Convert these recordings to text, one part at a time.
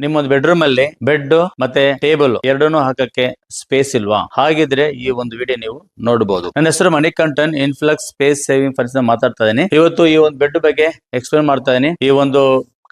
ನಿಮ್ಮೊಂದು ಬೆಡ್ರೂಮ್ ಅಲ್ಲಿ ಬೆಡ್ ಮತ್ತೆ ಟೇಬಲ್ ಎರಡನ್ನೂ ಹಾಕಕ್ಕೆ ಸ್ಪೇಸ್ ಇಲ್ವಾ? ಹಾಗಿದ್ರೆ ಈ ಒಂದು ವಿಡಿಯೋ ನೀವು ನೋಡಬಹುದು. ನನ್ನ ಹೆಸರು Manikantan, influx space saving funds ಮಾತಾಡ್ತಾ ಇದೀನಿ. ಇವತ್ತು ಈ ಒಂದು ಬೆಡ್ ಬಗ್ಗೆ ಎಕ್ಸ್ಪ್ಲೇನ್ ಮಾಡ್ತಾ ಇದೀನಿ. ಈ ಒಂದು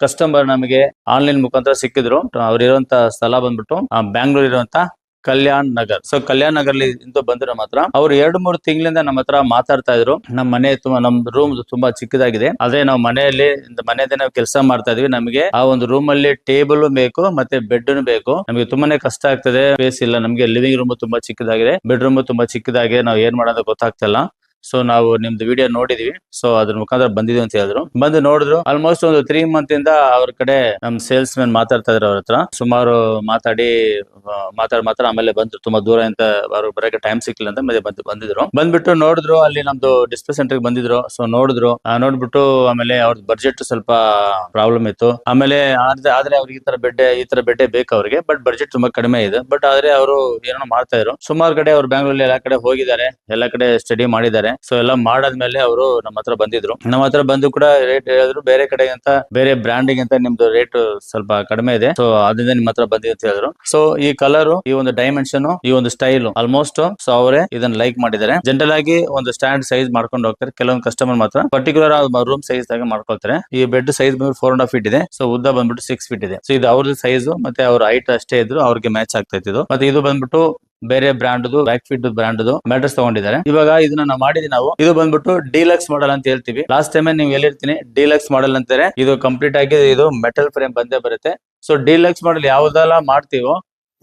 ಕಸ್ಟಮರ್ ನಮಗೆ ಆನ್ಲೈನ್ ಮುಖಾಂತರ ಸಿಕ್ಕಿದ್ರು. ಅವರಿರುವಂತ ಸ್ಥಳ ಬಂದ್ಬಿಟ್ಟು ಬ್ಯಾಂಗ್ಳೂರ್ ಇರುವಂತ ಕಲ್ಯಾಣ್ ನಗರ್. ಸೊ ಕಲ್ಯಾಣ್ ನಗರ್ ಇಂದ ಬಂದಿರೋ ಮಾತ್ರ ಅವ್ರು 2-3 ತಿಂಗಳಿಂದ ನಮ್ಮ ಹತ್ರ ಮಾತಾಡ್ತಾ ಇದ್ರು. ನಮ್ಮ ಮನೆ ನಮ್ ರೂಮ್ ತುಂಬಾ ಚಿಕ್ಕದಾಗಿದೆ, ಆದ್ರೆ ನಾವು ಮನೆಯದೇ ನಾವು ಕೆಲಸ ಮಾಡ್ತಾ ಇದೀವಿ. ನಮಗೆ ಆ ಒಂದು ರೂಮ್ ಅಲ್ಲಿ ಟೇಬಲ್ ಬೇಕು ಮತ್ತೆ ಬೆಡ್ ಬೇಕು. ನಮಗೆ ತುಂಬಾನೇ ಕಷ್ಟ ಆಗ್ತದೆ, ಸ್ಪೇಸ್ ಇಲ್ಲ. ನಮಗೆ ಲಿವಿಂಗ್ ರೂಮ್ ತುಂಬಾ ಚಿಕ್ಕದಾಗಿದೆ, ಬೆಡ್ ರೂಮ್ ತುಂಬಾ ಚಿಕ್ಕದಾಗಿದೆ. ನಾವು ಏನ್ ಮಾಡೋದು ಗೊತ್ತಾಗ್ತಿಲ್ಲ. ಸೊ ನಾವು ನಿಮ್ದು ವಿಡಿಯೋ ನೋಡಿದೀವಿ, ಸೊ ಅದ್ರ ಮುಖಾಂತರ ಬಂದಿದ್ವಿ ಅಂತ ಹೇಳಿದ್ರು. ಬಂದು ನೋಡಿದ್ರು. ಆಲ್ಮೋಸ್ಟ್ ಒಂದು 3 ಮಂತ್ ಇಂದ ಅವ್ರ ಕಡೆ ನಮ್ ಸೇಲ್ಸ್ ಮ್ಯಾನ್ ಮಾತಾಡ್ತಾ ಇದ್ರು. ಅವ್ರ ಹತ್ರ ಸುಮಾರು ಮಾತಾಡಿ ಆಮೇಲೆ ಬಂದ್ರು. ತುಂಬಾ ದೂರ ಅಂತ ಅವ್ರು ಬರಕ್ಕೆ ಟೈಮ್ ಸಿಕ್ಕಿಲ್ಲ ಅಂತ ಮತ್ತೆ ಬಂದಿದ್ರು. ಬಂದ್ಬಿಟ್ಟು ನೋಡಿದ್ರು, ಅಲ್ಲಿ ನಮ್ದು ಡಿಸ್ಪ್ಲೇ ಸೆಂಟರ್ ಬಂದಿದ್ರು. ಸೊ ನೋಡಿದ್ರು, ನೋಡ್ಬಿಟ್ಟು ಆಮೇಲೆ ಅವ್ರ ಬಡ್ಜೆಟ್ ಸ್ವಲ್ಪ ಪ್ರಾಬ್ಲಮ್ ಇತ್ತು. ಆಮೇಲೆ ಆದ್ರೆ ಅವ್ರಿಗೆ ಈ ತರ ಬೆಡ್ ಬೇಕು ಅವ್ರಿಗೆ, ಬಟ್ ಬಡ್ಜೆಟ್ ತುಂಬಾ ಕಡಿಮೆ ಇದೆ. ಬಟ್ ಆದ್ರೆ ಅವರು ಏನೋ ಮಾಡ್ತಾ ಇದ್ರು. ಸುಮಾರು ಕಡೆ ಅವ್ರು ಬ್ಯಾಂಗ್ಳೂರ್ ಎಲ್ಲಾ ಕಡೆ ಹೋಗಿದ್ದಾರೆ, ಎಲ್ಲಾ ಕಡೆ ಸ್ಟಡಿ ಮಾಡಿದ್ದಾರೆ. ಸೊ ಎಲ್ಲ ಮಾಡಾದ್ಮೇಲೆ ಅವರು ನಮ್ಮ ಹತ್ರ ಬಂದಿದ್ರು. ನಮ್ಮ ಹತ್ರ ಬಂದು ಕೂಡ ರೇಟ್ ಹೇಳಿದ್ರು, ಬೇರೆ ಕಡೆಗಿಂತ ಬೇರೆ ಬ್ರಾಂಡಿಂಗ್ ಅಂತ ನಿಮ್ದು ರೇಟ್ ಸ್ವಲ್ಪ ಕಡಿಮೆ ಇದೆ, ಸೊ ಅದರಿಂದ ನಿಮ್ಮ ಹತ್ರ ಬಂದಿದೆ ಅಂತ ಹೇಳಿದ್ರು. ಸೊ ಈ ಕಲರ್, ಈ ಒಂದು ಡೈಮೆನ್ಷನ್, ಈ ಒಂದು ಸ್ಟೈಲ್ ಆಲ್ಮೋಸ್ಟ್ ಸೊ ಅವರೇ ಇದನ್ನ ಲೈಕ್ ಮಾಡಿದ್ದಾರೆ. ಜನರಲ್ ಆಗಿ ಒಂದು ಸ್ಟ್ಯಾಂಡ್ ಸೈಜ್ ಮಾಡ್ಕೊಂಡು ಹೋಗ್ತಾರೆ. ಕೆಲವೊಂದು ಕಸ್ಟಮರ್ ಮಾತ್ರ ಪರ್ಟಿಕ್ಯುಲರ್ ರೂಮ್ ಸೈಜ್ ದಾಗ ಮಾಡ್ಕೊಳ್ತಾರೆ. ಈ ಬೆಡ್ ಸೈಜ್ ಬಂದ್ಬಿಟ್ಟು 4.5 feet ಇದೆ. ಸೊ ಉದ್ದ ಬಂದ್ಬಿಟ್ಟು 6 feet ಇದೆ. ಸೊ ಇದು ಅವ್ರದ್ದು ಸೈಜ್ ಮತ್ತೆ ಅವ್ರ ಹೈಟ್ ಅಷ್ಟೇ ಇದ್ರು, ಅವ್ರಿಗೆ ಮ್ಯಾಚ್ ಆಗ್ತಾ ಇತ್ತು. ಮತ್ತೆ ಇದು ಬಂದ್ಬಿಟ್ಟು ಬೇರೆ brand back fit brand mattress ತಗೊಂಡಿದ್ದಾರೆ. ಇವಾಗ ಇದನ್ನ ನಾವು ಮಾಡಿದೀವಿ. ನಾವು ಇದು ಬಂದ್ಬಿಟ್ಟು ಡಿಲಕ್ಸ್ ಮಾಡೆಲ್ ಅಂತ ಹೇಳ್ತೀವಿ. ಲಾಸ್ಟ್ ಟೈಮ್ ನೀವು ಹೇಳಿರ್ತೀನಿ, ಡಿಲಕ್ಸ್ ಮಾಡೆಲ್ ಅಂತಾರೆ. ಇದು ಕಂಪ್ಲೀಟ್ ಆಗಿ ಇದು ಮೆಟಲ್ ಫ್ರೇಮ್ ಬಂದೇ ಬರುತ್ತೆ. ಸೊ ಡಿಲಕ್ಸ್ ಮಾಡೆಲ್ ಯಾವ್ದೆಲ್ಲ ಮಾಡ್ತೀವೋ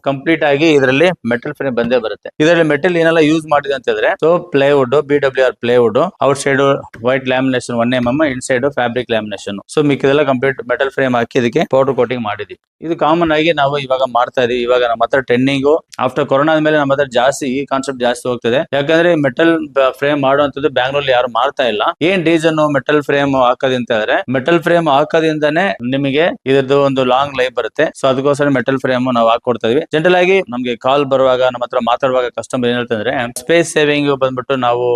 ಕಂಪ್ಲೀಟ್ ಆಗಿ ಇದರಲ್ಲಿ ಮೆಟಲ್ ಫ್ರೇಮ್ ಬಂದೇ ಬರುತ್ತೆ. ಇದರಲ್ಲಿ ಮೆಟಲ್ ಏನೆಲ್ಲ ಯೂಸ್ ಮಾಡಿದೆ ಅಂತ ಹೇಳಿದ್ರೆ, so plywood, BWR plywood, outside white lamination 1 mm, inside fabric lamination. So ಮಿಕ್ಕಿದೆಲ್ಲ ಕಂಪ್ಲೀಟ್ ಮೆಟಲ್ ಫ್ರೇಮ್ ಹಾಕಿ ಇದಕ್ಕೆ ಪೌಡರ್ ಕೋಟಿಂಗ್ ಮಾಡಿದ್ವಿ. ಇದು ಕಾಮನ್ ಆಗಿ ನಾವು ಇವಾಗ ಮಾಡ್ತಾ ಇದೀವಿ. ಇವಾಗ ನಮ್ಮ ಹತ್ರ ಟ್ರೆಂಡಿಂಗ್ ಆಫ್ಟರ್ ಕೊರೋನಾ ಆದ್ಮೇಲೆ ನಮ್ಮ ಹತ್ರ ಜಾಸ್ತಿ ಈ ಕಾನ್ಸೆಪ್ಟ್ ಜಾಸ್ತಿ ಹೋಗ್ತದೆ. ಯಾಕಂದ್ರೆ ಮೆಟಲ್ ಫ್ರೇಮ್ ಮಾಡುವಂತದ್ದು ಬ್ಯಾಂಗ್ಳೂರ್ ಯಾರು ಮಾಡ್ತಾ ಇಲ್ಲ. ಏನ್ ರೀಸನ್ ಮೆಟಲ್ ಫ್ರೇಮ್ ಹಾಕೋದು ಅಂತ ಹೇಳಿದ್ರೆ, ಮೆಟಲ್ ಫ್ರೇಮ್ ಹಾಕೋದ್ರಿಂದಾನೇ ನಿಮಗೆ ಇದ್ರದ್ದು ಒಂದು ಲಾಂಗ್ ಲೈಫ್ ಬರುತ್ತೆ. ಸೊ ಅದಕ್ಕೋಸ್ಕರ ಮೆಟಲ್ ಫ್ರೇಮ್ ನಾವು ಹಾಕೊಡ್ತಾ ಇದೀವಿ. ಜನರಲ್ ಆಗಿ ನಮ್ಗೆ ಕಾಲ್ ಬರುವಾಗ, ನಮ್ಮ ಹತ್ರ ಮಾತಾಡುವಾಗ ಕಸ್ಟಮರ್ ಏನ್ ಹೇಳ್ತಂದ್ರೆ, ಸ್ಪೇಸ್ ಸೇವಿಂಗ್ ಬಂದ್ಬಿಟ್ಟು ನಾವು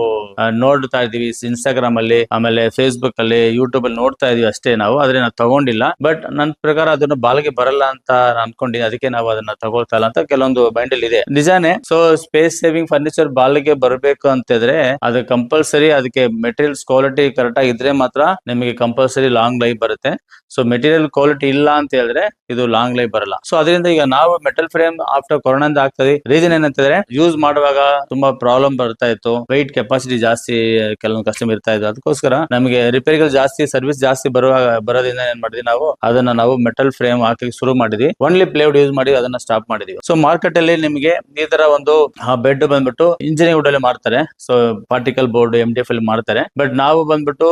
ನೋಡ್ತಾ ಇದೀವಿ ಇನ್ಸ್ಟಾಗ್ರಾಮ್ ಅಲ್ಲಿ, ಆಮೇಲೆ ಫೇಸ್ಬುಕ್ ಅಲ್ಲಿ, ಯೂಟ್ಯೂಬ್ ಅಲ್ಲಿ ನೋಡ್ತಾ ಇದೀವಿ ಅಷ್ಟೇ. ನಾವು ಆದ್ರೆ ನಾವು ತಗೊಂಡಿಲ್ಲ. ಬಟ್ ನನ್ನ ಪ್ರಕಾರ ಅದನ್ನ ಬಾಳಿಗೆ ಬರಲ್ಲ ಅಂತ ಅನ್ಕೊಂಡಿದ್ದೀನಿ. ಅದಕ್ಕೆ ನಾವು ಅದನ್ನ ತಗೊಳ್ತಾ ಇಲ್ಲ ಅಂತ ಕೆಲವೊಂದು ಮೈಂಡ್ ಅಲ್ಲಿ ಇದೆ. ನಿಜಾನೇ. ಸೊ ಸ್ಪೇಸ್ ಸೇವಿಂಗ್ ಫರ್ನಿಚರ್ ಬಾಳಿಗೆ ಬರಬೇಕು ಅಂತಿದ್ರೆ ಅದು ಕಂಪಲ್ಸರಿ ಅದಕ್ಕೆ ಮೆಟೀರಿಯಲ್ಸ್ ಕ್ವಾಲಿಟಿ ಕರೆಕ್ಟ್ ಆಗಿದ್ರೆ ಮಾತ್ರ ನಿಮಗೆ ಕಂಪಲ್ಸರಿ ಲಾಂಗ್ ಲೈಫ್ ಬರುತ್ತೆ. ಸೊ ಮೆಟೀರಿಯಲ್ ಕ್ವಾಲಿಟಿ ಇಲ್ಲ ಅಂತ ಹೇಳಿದ್ರೆ ಇದು ಲಾಂಗ್ ಲೈಫ್ ಬರಲ್ಲ. ಸೊ ಅದರಿಂದ ಈಗ ನಾವು ಮೆಟಲ್ ಫ್ರೇಮ್ ಆಫ್ಟರ್ ಕೊರೋನಾ ಆಗ್ತದೆ. ರೀಸನ್ ಏನಂತಂದ್ರೆ, ಯೂಸ್ ಮಾಡುವಾಗ ತುಂಬಾ ಪ್ರಾಬ್ಲಮ್ ಬರ್ತಾ ಇತ್ತು. ವೆಯ್ಟ್ ಕೆಪಾಸಿಟಿ ಜಾಸ್ತಿ ಕೆಲವೊಂದು ಕಸ್ಟಮರ್ ಇರ್ತಾ ಇತ್ತು. ಅದಕ್ಕೋಸ್ಕರ ನಮಗೆ ರಿಪೇರಿಗಳು ಜಾಸ್ತಿ, ಸರ್ವಿಸ್ ಜಾಸ್ತಿ ಬರೋದ್ರಿಂದ ಏನ್ ಮಾಡಿದ್ವಿ, ನಾವು ಮೆಟಲ್ ಫ್ರೇಮ್ ಹಾಕಿ ಶುರು ಮಾಡಿದ್ವಿ. ಓನ್ಲಿ ಪ್ಲೇವುಡ್ ಯೂಸ್ ಮಾಡಿ ಅದನ್ನ ಸ್ಟಾಪ್ ಮಾಡಿದ್ವಿ. ಸೊ ಮಾರ್ಕೆಟ್ ಅಲ್ಲಿ ನಿಮಗೆ ಈ ತರ ಒಂದು ಬೆಡ್ ಬಂದ್ಬಿಟ್ಟು ಇಂಜಿನಿಯರಿಂಗ್ ವುಡ್ ಅಲ್ಲಿ ಮಾಡ್ತಾರೆ. ಸೊ ಪಾರ್ಟಿಕಲ್ ಬೋರ್ಡ್ MDF ಅಲ್ಲಿ ಮಾಡ್ತಾರೆ. ಬಟ್ ನಾವು ಬಂದ್ಬಿಟ್ಟು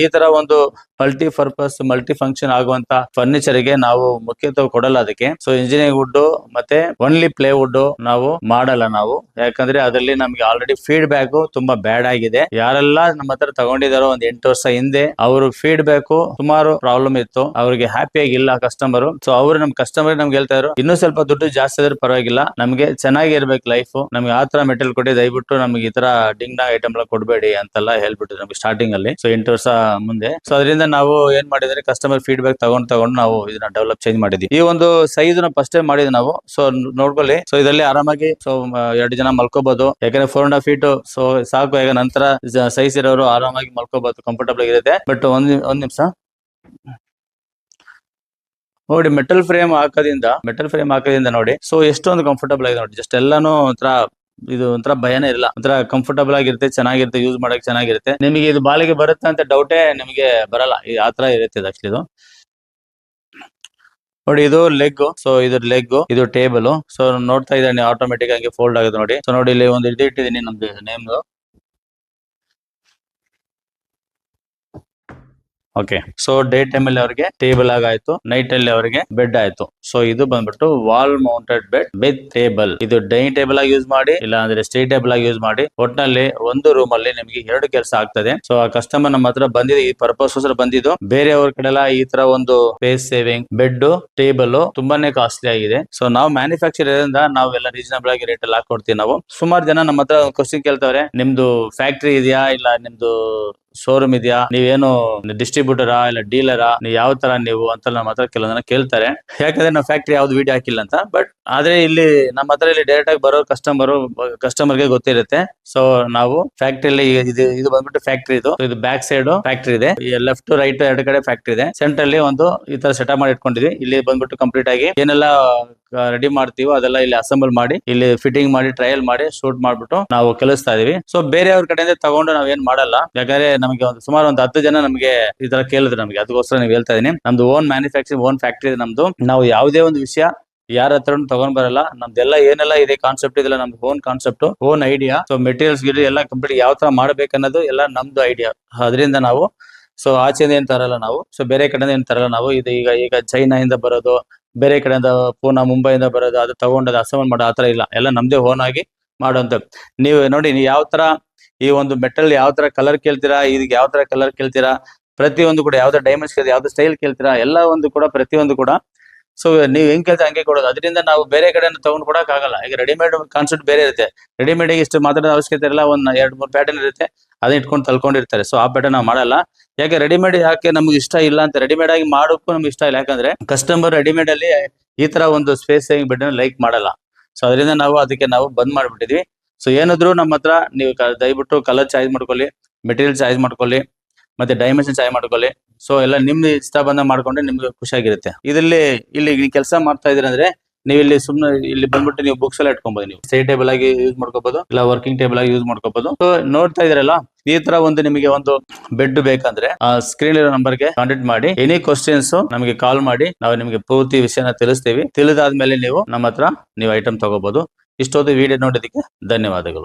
ಈ ತರ ಒಂದು ಮಲ್ಟಿ ಪರ್ಪಸ್, ಮಲ್ಟಿ ಫಂಕ್ಷನ್ ಆಗುವಂತ ಫರ್ನಿಚರ್ ಗೆ ನಾವು ಮುಖ್ಯತ್ವ ಕೊಡಲ್ಲ ಅದಕ್ಕೆ. ಸೊ ಇಂಜಿನಿಯರಿಂಗ್ ವುಡ್ ಮತ್ತೆ ಓನ್ಲಿ ಪ್ಲೇವುಡ್ ನಾವು ಮಾಡಲ್ಲ ನಾವು. ಯಾಕಂದ್ರೆ ಅದರಲ್ಲಿ ನಮ್ಗೆ ಆಲ್ರೆಡಿ ಫೀಡ್ಬ್ಯಾಕ್ ತುಂಬಾ ಬ್ಯಾಡ್ ಆಗಿದೆ. ಯಾರೆಲ್ಲ ನಮ್ಮ ಹತ್ರ ತಗೊಂಡಿದಾರೋ ಒಂದ್ 8 ವರ್ಷ ಹಿಂದೆ, ಅವರು ಫೀಡ್ಬ್ಯಾಕ್ ಸುಮಾರು ಪ್ರಾಬ್ಲಮ್ ಇತ್ತು. ಅವ್ರಿಗೆ ಹ್ಯಾಪಿ ಆಗಿಲ್ಲ ಕಸ್ಟಮರ್. ಸೊ ಅವರು ನಮ್ ಕಸ್ಟಮರ್ ನಮ್ಗೆ ಹೇಳ್ತಾ ಇದ್ರು, ಇನ್ನೂ ಸ್ವಲ್ಪ ದುಡ್ಡು ಜಾಸ್ತಿ ಆದ್ರೆ ಪರವಾಗಿಲ್ಲ, ನಮ್ಗೆ ಚೆನ್ನಾಗಿ ಇರ್ಬೇಕು ಲೈಫ್, ನಮ್ಗೆ ಆ ತರ ಮೆಟೀರಿಯಲ್ ಕೊಡಿ, ದಯವಿಟ್ಟು ನಮ್ಗೆ ಈ ತರ ಡಿಂಗ್ ಡಾಂಗ್ ಐಟಮ್ ಎಲ್ಲ ಕೊಡ್ಬೇಡಿ ಅಂತೆಲ್ಲ ಹೇಳ್ಬಿಟ್ಟು ನಮ್ಗೆ ಸ್ಟಾರ್ಟಿಂಗ್ ಅಲ್ಲಿ. ಸೊ 8 ವರ್ಷ ಮುಂದೆ. ಸೊ ಅದರಿಂದ ನಾವು ಏನ್ ಮಾಡಿದ್ರೆ, ಕಸ್ಟಮರ್ ಫೀಡ್ಬ್ಯಾಕ್ ತಗೊಂಡು ನಾವು ಇದನ್ನ ಡೆವಲಪ್ ಚೇಂಜ್ ಮಾಡಿದ್ವಿ. ಈ ಒಂದು ಸೈಜ್ ನ ಫಸ್ಟ್ ಟೈಮ್ ಮಾಡಿದ್ವಿ ನಾವು. ಸೊ ನೋಡ್ಕೊಳ್ಳಿ. ಸೊ ಇದರಲ್ಲಿ ಆರಾಮಾಗಿ 2 ಜನ ಮಲ್ಕೋಬಹುದು. ಯಾಕಂದ್ರೆ 4.5 feet ಸೊ ಸಾಕು. ಈಗ ನಂತರ ಸೈಜ್ ಇರೋರು ಆರಾಮಾಗಿ ಮಲ್ಕೋಬಹುದು, ಕಂಫರ್ಟಬಲ್ ಆಗಿರುತ್ತೆ. ಬಟ್ ಒಂದ್ ನಿಮಿಷ ನೋಡಿ, ಮೆಟಲ್ ಫ್ರೇಮ್ ಹಾಕೋದ್ರಿಂದ ನೋಡಿ, ಸೊ ಎಷ್ಟೊಂದು ಕಂಫರ್ಟಬಲ್ ಆಗಿದೆ ನೋಡಿ. ಜಸ್ಟ್ ಎಲ್ಲಾನು ಇದು ಒಂಥರ ಭಯನೇ ಇಲ್ಲ, ಒಂಥರ ಕಂಫರ್ಟಬಲ್ ಆಗಿರುತ್ತೆ, ಚೆನ್ನಾಗಿರುತ್ತೆ, ಯೂಸ್ ಮಾಡಕ್ ಚೆನ್ನಾಗಿರುತ್ತೆ. ನಿಮಗೆ ಇದು ಬಾಳಿಗೆ ಬರುತ್ತೆ ಅಂತ ಡೌಟೇ ನಿಮಗೆ ಬರಲ್ಲ. ಆ ತರ ಇರುತ್ತೆ ಇದು. ಆಕ್ಚುಲಿ ಇದು ನೋಡಿ, ಇದು ಲೆಗ್. ಸೊ ಇದ್ರ ಲೆಗ್, ಇದು ಟೇಬಲ್. ಸೊ ನೋಡ್ತಾ ಇದ್ದಾನೆ ಆಟೋಮೆಟಿಕ್ ಆಗಿ ಫೋಲ್ಡ್ ಆಗುತ್ತೆ ನೋಡಿ. ಸೊ ನೋಡಿ, ಇಲ್ಲಿ ಒಂದು ಇಟ್ಟಿದ್ದೀನಿ ನಮ್ದು name. Okay. So day time ಅಲ್ಲಿ ಅವರಿಗೆ ಟೇಬಲ್ ಆಗಾಯ್ತು, ನೈಟ್ ಅಲ್ಲಿ ಅವರಿಗೆ ಬೆಡ್ ಆಯ್ತು. ಸೊ ಇದು ಬಂದ್ಬಿಟ್ಟು wall mounted bed with table. ಇದು ಡೈನಿಂಗ್ ಟೇಬಲ್ ಆಗಿ ಯೂಸ್ ಮಾಡಿ, ಇಲ್ಲ ಅಂದ್ರೆ ಸ್ಟೇ ಟೇಬಲ್ ಆಗಿ ಯೂಸ್ ಮಾಡಿ. ಒಟ್ಟಿನಲ್ಲಿ ಒಂದು ರೂಮ್ ಅಲ್ಲಿ ನಿಮಗೆ 2 ಕೆಲಸ ಆಗ್ತದೆ. ಸೊ ಆ ಕಸ್ಟಮರ್ ನಮ್ಮ ಹತ್ರ ಬಂದಿದೆ, ಈ ಪರ್ಪಸ್ ಬಂದಿದ್ದು. ಬೇರೆಯವ್ರ ಕಡೆಲ್ಲ ಈ ತರ ಒಂದು ಸ್ಪೇಸ್ ಸೇವಿಂಗ್ ಬೆಡ್, ಟೇಬಲ್ ತುಂಬಾನೇ ಕಾಸ್ಟ್ಲಿ ಆಗಿದೆ. ಸೊ ನಾವು ಮ್ಯಾನುಫ್ಯಾಕ್ಚರ್ ಇಂದ ನಾವೆಲ್ಲ ರೀಸನಬಲ್ ಆಗಿ ರೇಟ್ ಅಲ್ಲಿ ಹಾಕೊಡ್ತೀವಿ ನಾವು. ಸುಮಾರು ಜನ ನಮ್ಮ ಹತ್ರ ಕ್ವಶನ್ ಕೇಳ್ತವ್ರೆ, ನಿಮ್ದು ಫ್ಯಾಕ್ಟ್ರಿ ಇದೆಯಾ, ಇಲ್ಲ ನಿಮ್ದು ಶೋರೂಮ್ ಇದೆಯಾ, ನೀವೇನು ಡಿಸ್ಟ್ರಿಬ್ಯೂಟರಾ ಇಲ್ಲ ಡೀಲರಾ, ನೀವು ಯಾವ ತರ ನೀವು ಅಂತ ನಮ್ಮ ಹತ್ರ ಕೆಲವೊಂದನ್ನ ಕೇಳ್ತಾರೆ. ಯಾಕಂದ್ರೆ ನಾವು ಫ್ಯಾಕ್ಟ್ರಿ ಯಾವ್ದು ವಿಡಿಯೋ ಹಾಕಿಲ್ಲ ಅಂತ. ಬಟ್ ಆದ್ರೆ ಇಲ್ಲಿ ನಮ್ಮ ಹತ್ರ ಇಲ್ಲಿ ಡೈರೆಕ್ಟ್ ಆಗಿ ಬರೋ ಕಸ್ಟಮರ್ಗೆ ಗೊತ್ತಿರುತ್ತೆ. ಸೊ ನಾವು ಫ್ಯಾಕ್ಟ್ರಿಯಲ್ಲಿ ಇದು ಬಂದ್ಬಿಟ್ಟು ಫ್ಯಾಕ್ಟ್ರಿ, ಇದು ಬ್ಯಾಕ್ ಸೈಡ್ ಫ್ಯಾಕ್ಟ್ರಿ ಇದೆ, ಲೆಫ್ಟ್ ರೈಟ್ ಎರಡು ಕಡೆ ಫ್ಯಾಕ್ಟ್ರಿ ಇದೆ. ಸೆಂಟರ್ ಅಲ್ಲಿ ಒಂದು ಈ ತರ ಸೆಟಪ್ ಮಾಡಿ ಇಟ್ಕೊಂಡಿದ್ವಿ. ಇಲ್ಲಿ ಬಂದ್ಬಿಟ್ಟು ಕಂಪ್ಲೀಟ್ ಆಗಿ ಏನೆಲ್ಲ ರೆಡಿ ಮಾಡ್ತೀವೋ ಅದೆಲ್ಲ ಇಲ್ಲಿ ಅಸೆಂಬಲ್ ಮಾಡಿ, ಇಲ್ಲಿ ಫಿಟ್ಟಿಂಗ್ ಮಾಡಿ, ಟ್ರಯಲ್ ಮಾಡಿ, ಶೂಟ್ ಮಾಡ್ಬಿಟ್ಟು ನಾವು ಕಲಿಸ್ತಾ ಇದೀವಿ. ಸೊ ಬೇರೆಯವ್ರ ಕಡೆಯಿಂದ ತಗೊಂಡು ನಾವ್ ಏನ್ ಮಾಡಲ್ಲ. ಯಾಕಂದ್ರೆ ನಮಗೆ ಸುಮಾರು ಒಂದು 10 ಜನ ನಮಗೆ ಈ ತರ ಕೇಳಿದ್ರು ನಮಗೆ, ಅದಕ್ಕೋಸ್ಕರ ನೀವು ಹೇಳ್ತಾ ಇದೀನಿ. ನಮ್ದು ಓನ್ ಮ್ಯಾನುಫ್ಯಾಕ್ಚರಿಂಗ್, ಓನ್ ಫ್ಯಾಕ್ಟ್ರಿ ಇದೆ ನಮ್ದು. ನಾವು ಯಾವುದೇ ಒಂದು ವಿಷಯ ಯಾರ ಹತ್ರ ತಗೊಂಡ್ ಬರಲ್ಲ. ನಮ್ದೆಲ್ಲ ಏನೆಲ್ಲ ಇದೆ ಕಾನ್ಸೆಪ್ಟ್ ಇದೆಲ್ಲ ನಮ್ದು own concept, own idea. So materials ಎಲ್ಲ ಕಂಪ್ಲೀಟ್ ಯಾವ ತರ ಮಾಡ್ಬೇಕನ್ನೋದು ಎಲ್ಲ ನಮ್ದು ಐಡಿಯಾ. ಅದರಿಂದ ನಾವು ಸೊ ಆಚೆಯಿಂದ ಏನ್ ತರಲ್ಲ ನಾವು, ಸೊ ಬೇರೆ ಕಡೆಯಿಂದ ಏನ್ ತರಲ್ಲ ನಾವು. ಇದು ಈಗ ಚೈನಾ ಇಂದ ಬರೋದು, ಬೇರೆ ಕಡೆಯಿಂದ ಪೂನಾ ಮುಂಬೈಯಿಂದ ಬರೋದು, ಅದು ತಗೊಂಡದು ಅಸೆಂಬಲ್ ಮಾಡೋ ಆತರ ಇಲ್ಲ. ಎಲ್ಲ ನಮ್ದೇ ಓನ್ ಆಗಿ ಮಾಡುವಂತ. ನೀವು ನೋಡಿ, ನೀವು ಯಾವ ತರ ಈ ಒಂದು ಮೆಟಲ್ ಯಾವ ತರ ಕಲರ್ ಕೇಳ್ತೀರಾ, ಇದಕ್ಕೆ ಯಾವ ತರ ಕಲರ್ ಕೇಳ್ತೀರಾ, ಪ್ರತಿಯೊಂದು ಕೂಡ ಯಾವ್ದು ಡೈಮೆಂಡ್ಸ್ ಕೇಳ್ತೀರಾ, ಯಾವ್ದು ಸ್ಟೈಲ್ ಕೇಳ್ತೀರಾ, ಎಲ್ಲ ಒಂದು ಕೂಡ ಪ್ರತಿಯೊಂದು ಕೂಡ ಸೊ ನೀವ್ ಹೆಂಗ್ ಕೇಳ್ತೀರಾ ಹಂಗೆ ಕೊಡೋದು. ಅದರಿಂದ ನಾವು ಬೇರೆ ಕಡೆಯಿಂದ ತಗೊಂಡ್ ಕೊಡಕ್ ಆಗಲ್ಲ. ಈಗ ರೆಡಿಮೇಡ್ ಕಾನ್ಸೆಪ್ಟ್ ಬೇರೆ ಇರುತ್ತೆ. ರೆಡಿಮೇಡ್ ಇಷ್ಟು ಮಾತಾಡೋದ ಅವಶ್ಯಕತೆ ಇರಲ್ಲ. ಒಂದ್ 2-3 ಪ್ಯಾಟರ್ನ್ ಇರುತ್ತೆ, ಅದನ್ನ ಇಟ್ಕೊಂಡು ತಲ್ಕೊಂಡಿರ್ತಾರೆ. ಸೊ ಆ ಪ್ಯಾಟರ್ನ್ ನಾವು ಮಾಡಲ್ಲ. ಯಾಕೆ ರೆಡಿಮೇಡ್ ಯಾಕೆ ನಮ್ಗೆ ಇಷ್ಟ ಇಲ್ಲ ಅಂತ, ರೆಡಿಮೇಡ್ ಆಗಿ ಮಾಡೋಕ್ಕೂ ನಮ್ಗೆ ಇಷ್ಟ ಇಲ್ಲ. ಯಾಕಂದ್ರೆ ಕಸ್ಟಮರ್ ರೆಡಿಮೇಡ್ ಅಲ್ಲಿ ಈ ತರ ಒಂದು ಸ್ಪೇಸ್ ಸೇವಿಂಗ್ ಬೆಡ್ ಲೈಕ್ ಮಾಡಲ್ಲ. ಸೊ ಅದರಿಂದ ನಾವು ಅದಕ್ಕೆ ಬಂದ್ ಮಾಡ್ಬಿಟ್ಟಿದ್ವಿ. ಸೊ ಏನಾದ್ರು ನಮ್ಮ ಹತ್ರ ನೀವು ದಯವಿಟ್ಟು ಕಲರ್ ಚಾಯ್ಸ್ ಮಾಡ್ಕೊಳ್ಳಿ, ಮೆಟೀರಿಯಲ್ ಚಾಯ್ಸ್ ಮಾಡ್ಕೊಳ್ಳಿ, ಮತ್ತೆ ಡೈಮೆನ್ಷನ್ ಚಾಯ್ಸ್ ಮಾಡ್ಕೊಳ್ಳಿ. ಸೊ ಎಲ್ಲ ನಿಮ್ಗೆ ಇಷ್ಟ ಬಂದ ಮಾಡ್ಕೊಂಡ್ರೆ ನಿಮ್ಗೆ ಖುಷಿಯಾಗಿರುತ್ತೆ. ಇಲ್ಲಿ ಕೆಲಸ ಮಾಡ್ತಾ ಇದೀರ ಅಂದ್ರೆ ನೀವು ಇಲ್ಲಿ ಸುಮ್ನೆ ಇಲ್ಲಿ ಬಂದ್ಬಿಟ್ಟು ನೀವು ಬುಕ್ಸ್ ಎಲ್ಲ ಇಟ್ಕೊಬಹುದು. ನೀವು ಸ್ಟಡಿ ಟೇಬಲ್ ಆಗಿ ಯೂಸ್ ಮಾಡ್ಕೋಬಹುದು, ಇಲ್ಲ ವರ್ಕಿಂಗ್ ಟೇಬಲ್ ಆಗಿ ಯೂಸ್ ಮಾಡ್ಕೋಬಹುದು. ಸೊ ನೋಡ್ತಾ ಇದೀರಲ್ಲ, ಈ ತರ ಒಂದು ನಿಮಗೆ ಒಂದು ಬೆಡ್ ಬೇಕಂದ್ರೆ ಆ ಸ್ಕ್ರೀನ್ ಇರೋ ನಂಬರ್ಗೆ ಕಾಂಟ್ಯಾಕ್ಟ್ ಮಾಡಿ. ಎನಿ ಕ್ವಶನ್ಸ್ ನಮಗೆ ಕಾಲ್ ಮಾಡಿ, ನಾವು ನಿಮಗೆ ಪೂರ್ತಿ ವಿಷಯನ ತಿಳಿಸ್ತೀವಿ. ತಿಳಿದಾದ್ಮೇಲೆ ನೀವು ನಮ್ಮ ಹತ್ರ ನೀವು ಐಟಮ್ ತಗೋಬಹುದು. ಇಷ್ಟೊಂದು ವಿಡಿಯೋ ನೋಡೋದಕ್ಕೆ ಧನ್ಯವಾದಗಳು.